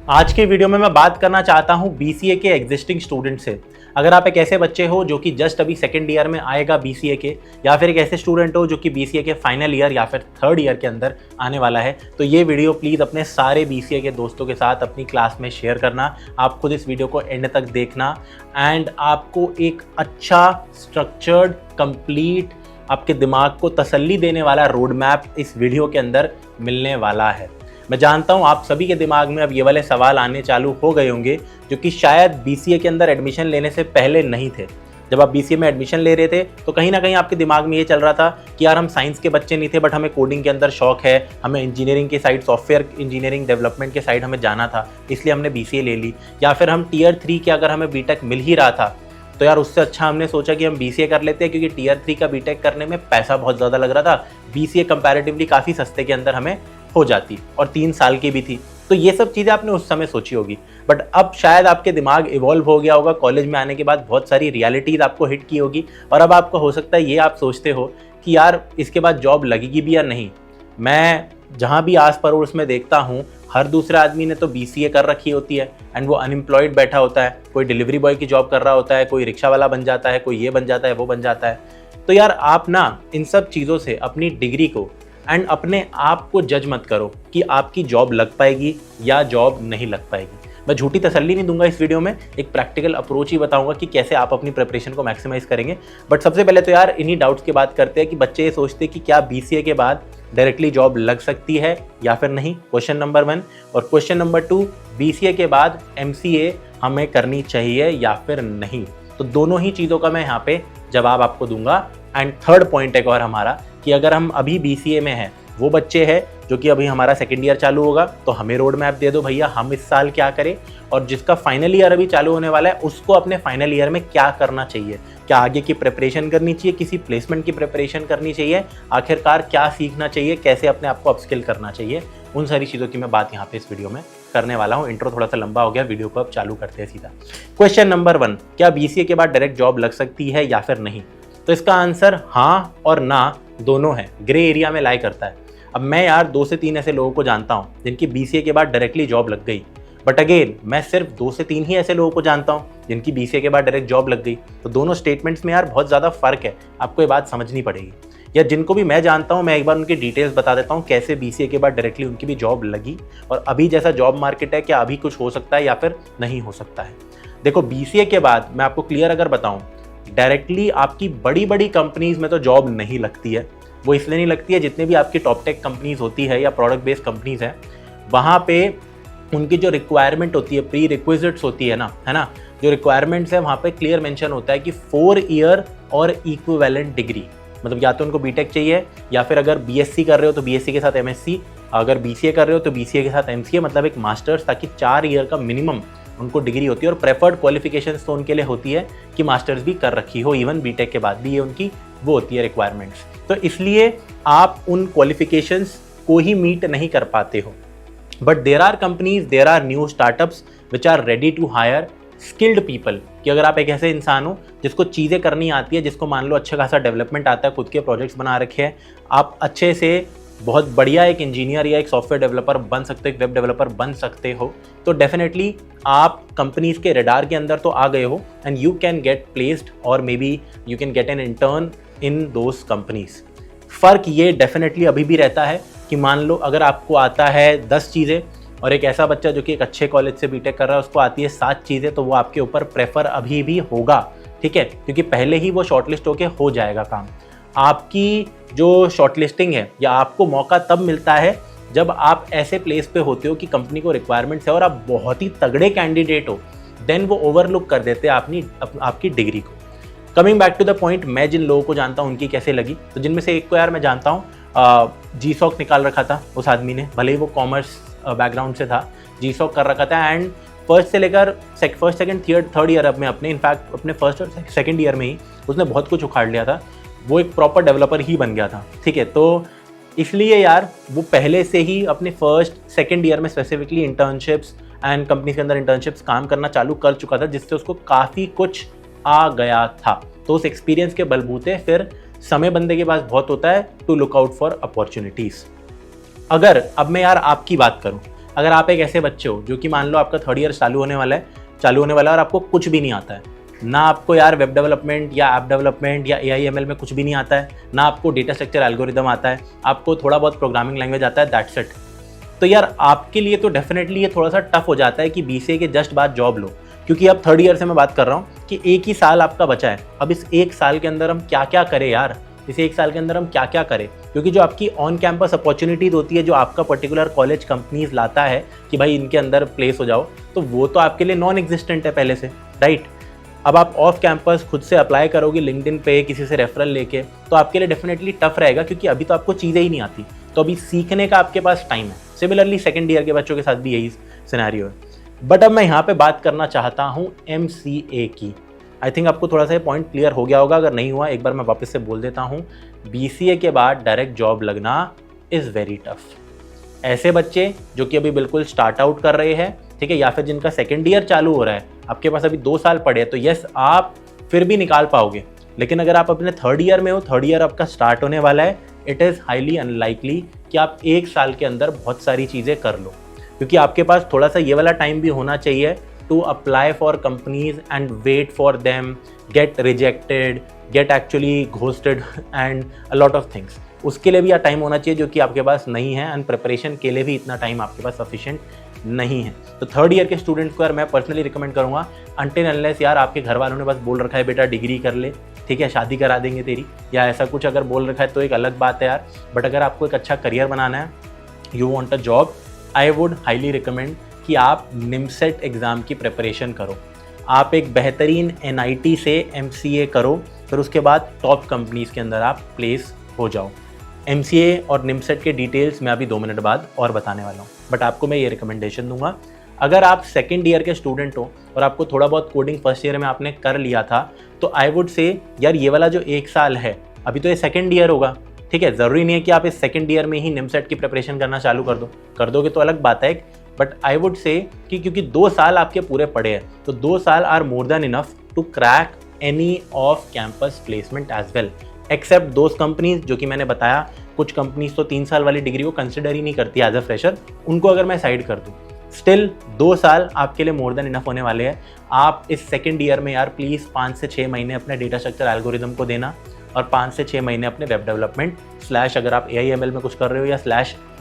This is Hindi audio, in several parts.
आज की वीडियो में मैं बात करना चाहता हूं बीसीए के एग्जिस्टिंग स्टूडेंट से। अगर आप एक ऐसे बच्चे हो जो कि जस्ट अभी सेकंड ईयर में आएगा बीसीए के, या फिर एक ऐसे स्टूडेंट हो जो कि बीसीए के फाइनल ईयर या फिर थर्ड ईयर के अंदर आने वाला है, तो ये वीडियो प्लीज़ अपने सारे बीसीए के दोस्तों के साथ अपनी क्लास में शेयर करना। आप खुद इस वीडियो को एंड तक देखना एंड आपको एक अच्छा स्ट्रक्चर्ड कंप्लीट आपके दिमाग को तसल्ली देने वाला रोड मैप इस वीडियो के अंदर मिलने वाला है। मैं जानता हूं आप सभी के दिमाग में अब ये वाले सवाल आने चालू हो गए होंगे जो कि शायद बीसीए के अंदर एडमिशन लेने से पहले नहीं थे। जब आप बीसीए में एडमिशन ले रहे थे तो कहीं ना कहीं आपके दिमाग में ये चल रहा था कि यार हम साइंस के बच्चे नहीं थे, बट हमें कोडिंग के अंदर शौक है, हमें इंजीनियरिंग के साइड, सॉफ्टवेयर इंजीनियरिंग डेवलपमेंट के साइड हमें जाना था, इसलिए हमने बीसीए ले ली। या फिर हम टीयर 3 के अगर हमें बीटेक मिल ही रहा था तो यार उससे अच्छा हमने सोचा कि हम बीसीए कर लेते हैं, क्योंकि टीयर 3 का बीटेक करने में पैसा बहुत ज़्यादा लग रहा था। बीसीए कंपैरेटिवली काफ़ी सस्ते के अंदर हमें हो जाती और 3 साल की भी थी। तो ये सब चीज़ें आपने उस समय सोची होगी, बट अब शायद आपके दिमाग इवॉल्व हो गया होगा। कॉलेज में आने के बाद बहुत सारी रियलिटीज़ आपको हिट की होगी और अब आपको हो सकता है ये आप सोचते हो कि यार इसके बाद जॉब लगेगी भी या नहीं। मैं जहाँ भी आस पड़ोस में देखता हूँ, हर दूसरे आदमी ने तो बीसीए कर रखी होती है एंड वो अनएम्प्लॉयड बैठा होता है। कोई डिलीवरी बॉय की जॉब कर रहा होता है, कोई रिक्शा वाला बन जाता है, कोई ये बन जाता है, वो बन जाता है। तो यार आप ना इन सब चीज़ों से अपनी डिग्री को एंड अपने आप को जज मत करो कि आपकी जॉब लग पाएगी या जॉब नहीं लग पाएगी। मैं झूठी तसल्ली नहीं दूंगा इस वीडियो में, एक प्रैक्टिकल अप्रोच ही बताऊंगा कि कैसे आप अपनी प्रिपरेशन को मैक्सिमाइज करेंगे। बट सबसे पहले तो यार इन्हीं डाउट्स की बात करते हैं कि बच्चे ये सोचते हैं कि क्या बीसीए के बाद डायरेक्टली जॉब लग सकती है या फिर नहीं, क्वेश्चन नंबर 1। और क्वेश्चन नंबर 2, बीसीए के बाद एमसीए हमें करनी चाहिए या फिर नहीं। तो दोनों ही चीज़ों का मैं यहाँ पे जवाब आपको दूंगा। एंड थर्ड पॉइंट एक और हमारा कि अगर हम अभी बीसीए में हैं, वो बच्चे हैं जो कि अभी हमारा सेकेंड ईयर चालू होगा, तो हमें रोड मैप दे दो भैया, हम इस साल क्या करें, और जिसका फाइनल ईयर अभी चालू होने वाला है उसको अपने फाइनल ईयर में क्या करना चाहिए। क्या आगे की प्रिपरेशन करनी चाहिए, किसी प्लेसमेंट की प्रिपरेशन करनी चाहिए, आखिरकार क्या सीखना चाहिए, कैसे अपने आप को अपस्किल करना चाहिए, उन सारी चीज़ों की मैं बात यहाँ पे इस वीडियो में करने वाला हूँ। इंट्रो थोड़ा सा लंबा हो गया, वीडियो को अब चालू करते हैं सीधा। क्वेश्चन नंबर 1, क्या बीसीए के बाद डायरेक्ट जॉब लग सकती है या फिर नहीं? तो इसका आंसर हाँ और ना दोनों है, ग्रे एरिया में लाई करता है। अब मैं यार 2 से 3 ऐसे लोगों को जानता हूँ जिनकी बीसीए के बाद डायरेक्टली जॉब लग गई, बट अगेन मैं सिर्फ 2 से 3 ही ऐसे लोगों को जानता हूँ जिनकी बीसीए के बाद डायरेक्ट जॉब लग गई। तो दोनों स्टेटमेंट्स में यार बहुत ज़्यादा फर्क है, आपको ये बात समझनी पड़ेगी। या जिनको भी मैं जानता हूँ, मैं एक बार उनकी डिटेल्स बता देता हूँ कैसे बीसीए के बाद डायरेक्टली उनकी भी जॉब लगी, और अभी जैसा जॉब मार्केट है क्या अभी कुछ हो सकता है या फिर नहीं हो सकता है। देखो बीसीए के बाद मैं आपको क्लियर अगर बताऊँ, डायरेक्टली आपकी बड़ी बड़ी कंपनीज में तो जॉब नहीं लगती है। वो इसलिए नहीं लगती है, जितने भी आपकी टॉप टेक कंपनीज होती है या प्रोडक्ट बेस्ड कंपनीज है, वहाँ पे उनकी जो रिक्वायरमेंट होती है, प्री रिक्विजिट्स होती है ना, जो रिक्वायरमेंट्स है वहाँ पे क्लियर मेंशन होता है कि 4 ईयर और इक्विवेलेंट डिग्री। मतलब या तो उनको बीटेक चाहिए, या फिर अगर बीएससी कर रहे हो तो बीएससी के साथ एमएससी, अगर बीसीए कर रहे हो तो बीसीए के साथ एमसीए, मतलब एक मास्टर्स, ताकि 4 ईयर का मिनिमम उनको डिग्री होती है। और प्रेफर्ड क्वालिफिकेशंस तो उनके लिए होती है कि मास्टर्स भी कर रखी हो, इवन बीटेक के बाद भी ये उनकी वो होती है रिक्वायरमेंट्स। तो इसलिए आप उन क्वालिफिकेशंस को ही मीट नहीं कर पाते हो। But there are companies, there are new startups which are ready to hire skilled people. कि अगर आप एक ऐसे इंसान हो जिसको चीज़ें करनी आती है, जिसको मान लो अच्छा खासा डेवलपमेंट आता है, खुद के प्रोजेक्ट्स बना रखे हैं, आप अच्छे से बहुत बढ़िया एक इंजीनियर या एक सॉफ्टवेयर डेवलपर बन सकते हो, एक वेब डेवलपर बन सकते हो, तो डेफिनेटली आप कंपनीज के रडार के अंदर तो आ गए हो and you can get placed और maybe you can get an intern in those companies. फ़र्क ये डेफिनेटली अभी भी रहता है कि मान लो अगर आपको आता है 10 चीज़ें और एक ऐसा बच्चा जो कि एक अच्छे कॉलेज से बीटेक कर रहा है उसको आती है 7 चीज़ें, तो वो आपके ऊपर प्रेफर अभी भी होगा, ठीक है, क्योंकि पहले ही वो शॉर्टलिस्ट होके हो जाएगा काम। आपकी जो शॉर्टलिस्टिंग है या आपको मौका तब मिलता है जब आप ऐसे प्लेस पे होते हो कि कंपनी को रिक्वायरमेंट्स है और आप बहुत ही तगड़े कैंडिडेट हो, देन वो ओवरलुक कर देते हैं आपकी डिग्री को। Coming back to the point, मैं जिन लोगों को जानता हूँ उनकी कैसे लगी, तो जिनमें से एक को यार मैं जानता हूँ, जीसॉक निकाल रखा था उस आदमी ने, भले ही वो कॉमर्स बैकग्राउंड से था, जीसॉक कर रखा था एंड फर्स्ट से लेकर फर्स्ट सेकंड थर्ड ईयर में अपने, इनफैक्ट अपने फर्स्ट और सेकंड ईयर में ही उसने बहुत कुछ उखाड़ लिया था। वो एक प्रॉपर डेवलपर ही बन गया था, ठीक है। तो इसलिए यार वो पहले से ही अपने फर्स्ट सेकंड ईयर में स्पेसिफिकली इंटर्नशिप्स एंड कंपनी के अंदर इंटर्नशिप्स काम करना चालू कर चुका था, जिससे उसको काफ़ी कुछ आ गया था। तो उस एक्सपीरियंस के बलबूते फिर समय बंदे के पास बहुत होता है to look out for opportunities. अगर अब मैं यार आपकी बात करूं, अगर आप एक ऐसे बच्चे हो जो कि मान लो आपका थर्ड ईयर चालू होने वाला है और आपको कुछ भी नहीं आता है, ना आपको यार वेब डेवलपमेंट या ऐप डेवलपमेंट या AI/ML में कुछ भी नहीं आता है, ना आपको डेटा स्ट्रक्चर एल्गोरिदम आता है, आपको थोड़ा बहुत प्रोग्रामिंग लैंग्वेज आता है, दैट्स इट। तो यार आपके लिए तो डेफिनेटली ये थोड़ा सा टफ हो जाता है कि BCA के जस्ट बाद जॉब लो, क्योंकि अब थर्ड ईयर से मैं बात कर रहा हूँ कि एक ही साल आपका बचा है। अब इस एक साल के अंदर हम क्या क्या करें यार, इस एक साल के अंदर हम क्या क्या करें, क्योंकि जो आपकी ऑन कैंपस अपॉर्चुनिटीज होती है, जो आपका पर्टिकुलर कॉलेज कंपनीज लाता है कि भाई इनके अंदर प्लेस हो जाओ, तो वो तो आपके लिए नॉन एग्जिस्टेंट है पहले से, राइट। अब आप ऑफ कैंपस खुद से अप्लाई करोगे लिंक्डइन पे किसी से रेफरल लेके, तो आपके लिए डेफिनेटली टफ रहेगा, क्योंकि अभी तो आपको चीज़ें ही नहीं आती, तो अभी सीखने का आपके पास टाइम है। सिमिलरली सेकेंड ईयर के बच्चों के साथ भी यही सिनेरियो है। बट अब मैं यहाँ पे बात करना चाहता हूँ MCA की। आई थिंक आपको थोड़ा सा ये पॉइंट क्लियर हो गया होगा, अगर नहीं हुआ एक बार मैं वापस से बोल देता हूँ। BCA के बाद डायरेक्ट जॉब लगना इज़ वेरी टफ। ऐसे बच्चे जो कि अभी बिल्कुल स्टार्ट आउट कर रहे हैं, ठीक है, या फिर जिनका सेकेंड ईयर चालू हो रहा है, आपके पास अभी 2 साल पड़े हैं, तो यस आप फिर भी निकाल पाओगे। लेकिन अगर आप अपने थर्ड ईयर में हो, थर्ड ईयर आपका स्टार्ट होने वाला है, इट इज़ हाईली अनलाइकली कि आप एक साल के अंदर बहुत सारी चीज़ें कर लो, क्योंकि आपके पास थोड़ा सा ये वाला टाइम भी होना चाहिए to apply for companies and wait for them, get rejected, get actually ghosted and a lot of things. उसके लिए भी यह टाइम होना चाहिए जो कि आपके पास नहीं है, एंड प्रिपरेशन के लिए भी इतना टाइम आपके पास सफिशिएंट नहीं है। तो थर्ड ईयर के स्टूडेंट्स को यार मैं पर्सनली रिकमेंड करूँगा, अनटिल अनलेस यार आपके घर वालों ने बस बोल रखा है बेटा डिग्री कर ले, ठीक है, शादी करा देंगे तेरी, या ऐसा कुछ अगर बोल रखा है तो एक अलग बात है यार। बट अगर आपको एक अच्छा करियर बनाना है, you want a job, I would highly recommend कि आप निमसेट एग्ज़ाम की प्रिपरेशन करो। आप एक बेहतरीन NIT से MCA करो, फिर उसके बाद टॉप कंपनीज़ के अंदर आप प्लेस हो जाओ। MCA और निमसेट के डिटेल्स मैं अभी 2 मिनट बाद और बताने वाला हूँ, बट आपको मैं ये रिकमेंडेशन दूंगा, अगर आप सेकेंड ईयर के स्टूडेंट हो और आपको थोड़ा बहुत कोडिंग फर्स्ट ईयर में आपने कर लिया था, तो आई वुड से यार ये वाला जो 1 साल है, अभी तो ये सेकेंड ईयर होगा, ठीक है, ज़रूरी नहीं है कि आप इस सेकेंड ईयर में ही निमसेट की प्रिपरेशन करना चालू कर दोगे तो अलग बात है, बट आई वुड से कि क्योंकि 2 साल आपके पूरे पड़े हैं, तो 2 साल are more than enough to crack any of campus placement as well, except those companies जो कि मैंने बताया। कुछ कंपनीज तो 3 साल वाली डिग्री को कंसिडर ही नहीं करती एज अ फ्रेशर, उनको अगर मैं साइड कर दूँ, स्टिल 2 साल आपके लिए मोर देन इनफ होने वाले हैं। आप इस सेकेंड ईयर में यार प्लीज़ 5 से 6 महीने अपने डेटा स्ट्रक्चर एल्गोरिदम को देना, और 5 से 6 महीने अपने वेब डेवलपमेंट / अगर आप AI/ML में कुछ कर रहे हो या /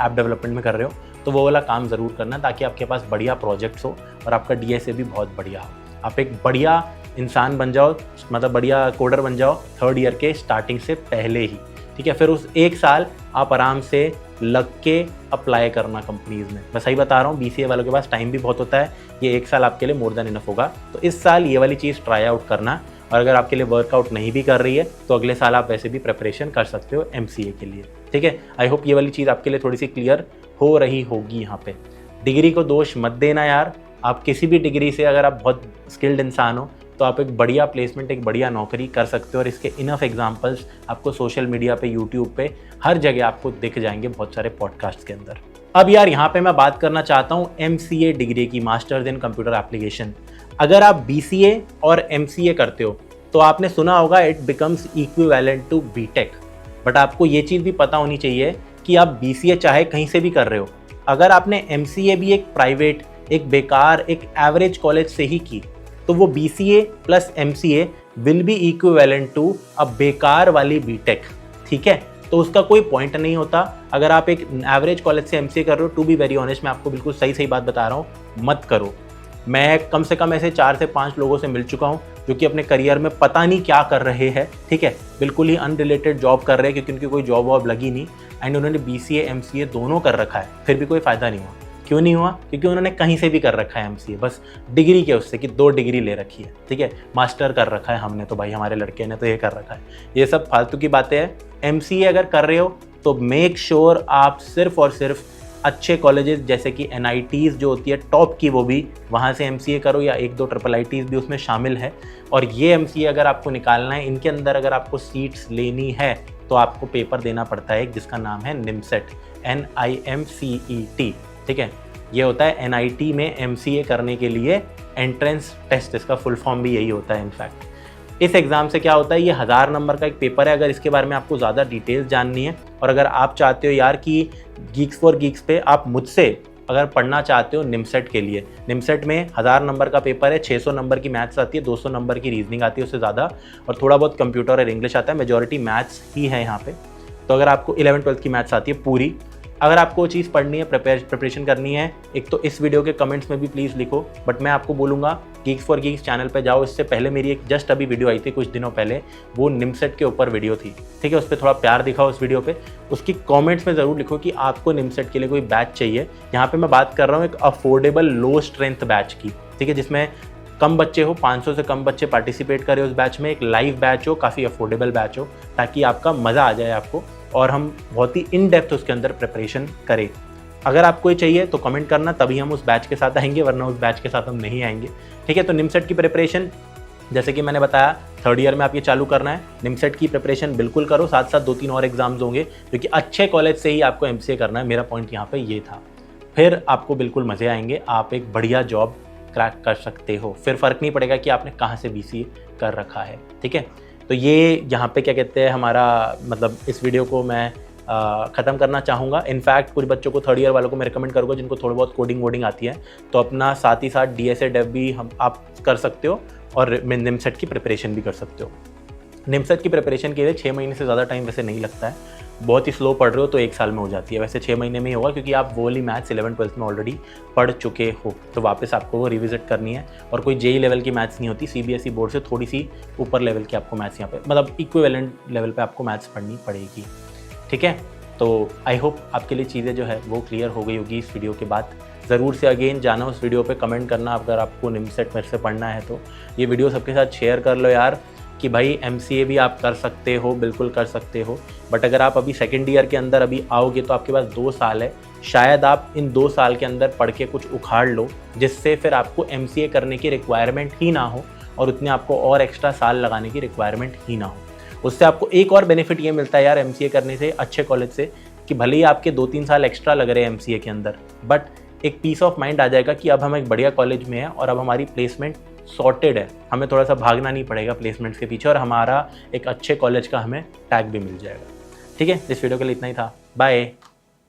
ऐप डेवलपमेंट में कर रहे हो, तो वो वाला काम ज़रूर करना, ताकि आपके पास बढ़िया प्रोजेक्ट्स हो और आपका DSA भी बहुत बढ़िया हो, आप एक बढ़िया इंसान बन जाओ, मतलब बढ़िया कोडर बन जाओ थर्ड ईयर के स्टार्टिंग से पहले ही, ठीक है। फिर उस 1 साल आप आराम से लग के अप्लाई करना कंपनीज़ में। मैं सही बता रहा हूँ, BCA वालों के पास टाइम भी बहुत होता है, ये 1 साल आपके लिए मोर देन इनफ होगा। तो इस साल ये वाली चीज़ ट्राई आउट करना, और अगर आपके लिए वर्कआउट नहीं भी कर रही है तो अगले साल आप वैसे भी प्रिपरेशन कर सकते हो MCA के लिए, ठीक है। आई होप ये वाली चीज़ आपके लिए थोड़ी सी क्लियर हो रही होगी। यहाँ पे डिग्री को दोष मत देना यार, आप किसी भी डिग्री से अगर आप बहुत स्किल्ड इंसान हो तो आप एक बढ़िया प्लेसमेंट, एक बढ़िया नौकरी कर सकते हो, और इसके इनफ एग्जांपल्स आपको सोशल मीडिया पे, यूट्यूब पे, हर जगह आपको दिख जाएंगे, बहुत सारे पॉडकास्ट के अंदर। अब यार यहाँ पे मैं बात करना चाहता हूँ MCA डिग्री की, मास्टर्स इन कंप्यूटर एप्लीकेशन। अगर आप BCA और MCA करते हो तो आपने सुना होगा it becomes equivalent to BTech, but आपको ये चीज़ भी पता होनी चाहिए कि आप BCA चाहे कहीं से भी कर रहे हो, अगर आपने MCA भी एक प्राइवेट, एक बेकार, एक एवरेज कॉलेज से ही की, तो वो BCA + MCA will be equivalent to a बेकार वाली BTech, ठीक है। तो उसका कोई पॉइंट नहीं होता। अगर आप एक एवरेज कॉलेज से MCA कर रहे हो, टू बी वेरी ऑनेस्ट, मैं आपको बिल्कुल सही बात बता रहा हूँ, मत करो। मैं कम से कम ऐसे 4 से 5 लोगों से मिल चुका हूँ जो कि अपने करियर में पता नहीं क्या कर रहे हैं, ठीक है, बिल्कुल ही अनरिलेटेड जॉब कर रहे हैं, क्योंकि उनकी कोई जॉब वॉब लगी नहीं, एंड उन्होंने BCA MCA दोनों कर रखा है, फिर भी कोई फ़ायदा नहीं हुआ। क्यों नहीं हुआ? क्योंकि उन्होंने कहीं से भी कर रखा है MCA, बस डिग्री के उससे कि 2 डिग्री ले रखी है, ठीक है, मास्टर कर रखा है हमने, तो भाई हमारे लड़के ने तो ये कर रखा है। ये सब फालतू की बातें हैं। MCA अगर कर रहे हो तो मेक श्योर आप सिर्फ और सिर्फ अच्छे कॉलेजेस जैसे कि NITs जो होती है टॉप की, वो भी वहाँ से MCA करो, या 1-2 IIITs भी उसमें शामिल है। और ये MCA अगर आपको निकालना है, इनके अंदर अगर आपको सीट्स लेनी है तो आपको पेपर देना पड़ता है जिसका नाम है निमसेट, NIMCET, ठीक है। ये होता है NIT में MCA करने के लिए एंट्रेंस टेस्ट, इसका फुल फॉर्म भी यही होता है इनफैक्ट। इस एग्ज़ाम से क्या होता है, ये 1000 नंबर का एक पेपर है। अगर इसके बारे में आपको ज़्यादा डिटेल्स जाननी है, और अगर आप चाहते हो यार कि Geeks for Geeks पे आप मुझसे अगर पढ़ना चाहते हो निमसेट के लिए, निमसेट में 1000 नंबर का पेपर है, 600 नंबर की मैथ्स आती है, 200 नंबर की रीजनिंग आती है उससे ज़्यादा, और थोड़ा बहुत कंप्यूटर और इंग्लिश आता है, मेजॉरिटी मैथ्स ही है यहाँ पे। तो अगर आपको 11th-12th की मैथ्स आती है पूरी, अगर आपको वो चीज़ पढ़नी है, प्रिपरेशन करनी है, एक तो इस वीडियो के कमेंट्स में भी प्लीज़ लिखो, बट मैं आपको बोलूँगा गीक्स फॉर गीक्स चैनल पे जाओ। इससे पहले मेरी एक जस्ट अभी वीडियो आई थी कुछ दिनों पहले, वो निमसेट के ऊपर वीडियो थी, ठीक है, उस पर थोड़ा प्यार दिखाओ उस वीडियो पे। उसकी कमेंट्स में ज़रूर लिखो कि आपको निमसेट के लिए कोई बैच चाहिए। यहाँ पे मैं बात कर रहा हूँ एक अफोर्डेबल लो स्ट्रेंथ बैच की, ठीक है, जिसमें कम बच्चे हो, 500 से कम बच्चे पार्टिसिपेट करें उस बैच में, एक लाइव बैच हो, काफ़ी अफोर्डेबल बैच हो, ताकि आपका मज़ा आ जाए आपको और हम बहुत ही इन डेप्थ उसके अंदर प्रिपरेशन करें। अगर आपको ये चाहिए तो कमेंट करना, तभी हम उस बैच के साथ आएंगे, वरना उस बैच के साथ हम नहीं आएंगे, ठीक है। तो निमसेट की प्रिपरेशन जैसे कि मैंने बताया 3rd ईयर में आप ये चालू करना है, निमसेट की प्रिपरेशन बिल्कुल करो, साथ साथ 2-3 और एग्जाम्स होंगे, क्योंकि अच्छे कॉलेज से ही आपको MCA करना है, मेरा पॉइंट यहाँ पे ये था। फिर आपको बिल्कुल मज़े आएंगे, आप एक बढ़िया जॉब क्रैक कर सकते हो, फिर फ़र्क नहीं पड़ेगा कि आपने कहाँ से BCA कर रखा है, ठीक है। तो ये यहाँ पे क्या कहते हैं हमारा, मतलब इस वीडियो को मैं ख़त्म करना चाहूँगा। इनफैक्ट कुछ बच्चों को 3rd ईयर वालों को मैं रिकमेंड करूँगा जिनको थोड़ा बहुत कोडिंग वोडिंग आती है, तो अपना साथ ही साथ DSA डेव भी आप कर सकते हो और निमसेट की प्रिपरेशन भी कर सकते हो। निमसेट की प्रिपरेशन के लिए 6 महीने से ज़्यादा टाइम वैसे नहीं लगता है, बहुत ही स्लो पढ़ रहे हो तो 1 साल में हो जाती है, वैसे 6 महीने में ही होगा, क्योंकि आप वो वाली मैथ्स 11th-12th में ऑलरेडी पढ़ चुके हो, तो वापस आपको वो रिविजिट करनी है। और कोई JEE लेवल की मैथ्स नहीं होती, CBSE बोर्ड से थोड़ी सी ऊपर लेवल की आपको मैथ्स यहाँ पे, मतलब इक्विवेलेंट लेवल पे आपको मैथ्स पढ़नी पड़ेगी, ठीक है। तो आई होप आपके लिए चीज़ें जो है वो क्लियर हो गई होगी इस वीडियो के बाद। ज़रूर से अगेन जाना उस वीडियो पे, कमेंट करना अगर आपको निमसेट मेरे से पढ़ना है तो। ये वीडियो सबके साथ शेयर कर लो यार, कि भाई MCA भी आप कर सकते हो, बिल्कुल कर सकते हो, बट अगर आप अभी 2nd ईयर के अंदर अभी आओगे तो आपके पास 2 साल है, शायद आप इन 2 साल के अंदर पढ़ के कुछ उखाड़ लो, जिससे फिर आपको MCA करने की रिक्वायरमेंट ही ना हो और उतने आपको और एक्स्ट्रा साल लगाने की रिक्वायरमेंट ही ना हो। उससे आपको एक और बेनिफिट ये मिलता है यार MCA करने से, अच्छे कॉलेज से, कि भले ही आपके 2-3 साल एक्स्ट्रा लग रहे हैं MCA के अंदर, बट एक पीस ऑफ माइंड आ जाएगा कि अब हम एक बढ़िया कॉलेज में हैं और अब हमारी प्लेसमेंट सॉर्टेड है, हमें थोड़ा सा भागना नहीं पड़ेगा प्लेसमेंट्स के पीछे, और हमारा एक अच्छे कॉलेज का हमें टैग भी मिल जाएगा, ठीक है। इस वीडियो के लिए इतना ही था, बाय।